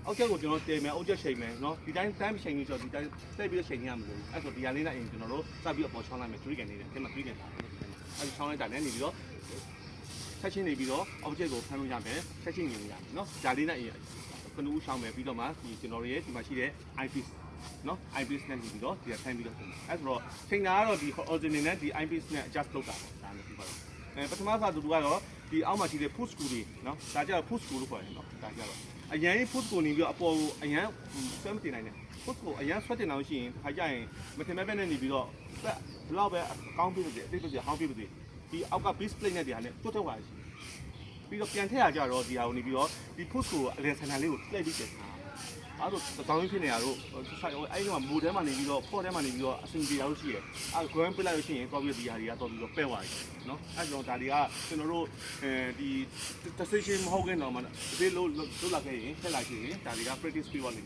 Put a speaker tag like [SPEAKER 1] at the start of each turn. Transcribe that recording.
[SPEAKER 1] အောက်ချက်ကိုကျွန်တော်တင်မယ်အောက်ချက်ချိန်မယ်နော်ဒီတိုင်းချိန်ပြီးဆိုတော့ဒီတိုင်းတိတ်ပြီးချိန်ရမလို့အဲ့ဆိုဒီဟာလေးနဲ့အရင်ကျွန်တော်တို့စပြီးတော့ပေါ်ချောင်းလိုက်မယ်3ကန်နေတယ်ဒီမှာ3ကန်တာအဲ့ချောင်းလိုက်တာနဲ့နေပြီးတော့ဆက်ချင်းနေပြီးတော့အောက်ချက်ကိုဖမ်းလို့ရမယ်ဆက်ချင်းနေလို့ရမယ်နော်ဒါလေးနဲ့အရင်ကနူးချောင်းမယ်ပြီးတော့မှဒီကျွန်တော်ရဲ့ဒီမှာရှိတဲ့ eyepiece နော် eyepiece နဲ့နေပြီးတော့ဒီဖမ်းပြီးတော့အဲ့ဆိုတော့ချိန်တာကတော့ဒီ original နဲ့ဒီ eyepiece နဲ့ adjust လုပ်တာပေါ့ဒါနဲ့ပြီးပါတော့ပထမဆုံးသူကတော့ဒီအောက်မှာရှိတဲ့ foot screw တွေနော်ဒါကြတော့ foot screw လို့ခေါ်တယ်နော်ဒါကြတော့အရင် foot screw နေပြီးတော့အပေါ်ကိုအရင်ဆွဲမတင်နိုင်နဲ့ foot screw အရင်ဆွဲတင်အောင်ရှိရင်ခါကြရင်မတင်မဲ့ပဲနဲ့နေပြီးတော့ဘလောက်ပဲအကောင်းပြည့်တယ်အသိပြည့်ဟောင်းပြည့်တယ်ဒီအောက်က base plate နဲ့ဒီဟာနဲ့တွတ်ထုတ်ပါရှိပြီးတော့ပြန်ထည့်ရကြတော့ဒီဟာကိုနေပြီးတော့ဒီ foot screw အလဲဆန်ဆန်လေးကိုလှည့်ပြီးတင်အဲ့တော့တောင်းရင်းဖြစ်နေရတော့ဆိုင်အဲ့ဒီမှာမိုထဲမှာနေပြီးတော့ဖော့ထဲမှာနေပြီးတော့အဆင်ပြေရလို့ရှိရအဲ့ grand ပြလိုက်လို့ရှိရင်တော့ပြီးဒီဟာတွေကတော့ပြီးတော့ပဲ့သွားပြီနော်အဲ့တော့ဒါတွေကကျွန်တော်တို့ဒီ decision မဟုတ်ခင်တော့မှဒီလိုလုပ်လာခဲ့ရင်ထည့်လိုက်ရင်ဒါတွေက practice ပြီးသွားလိမ့်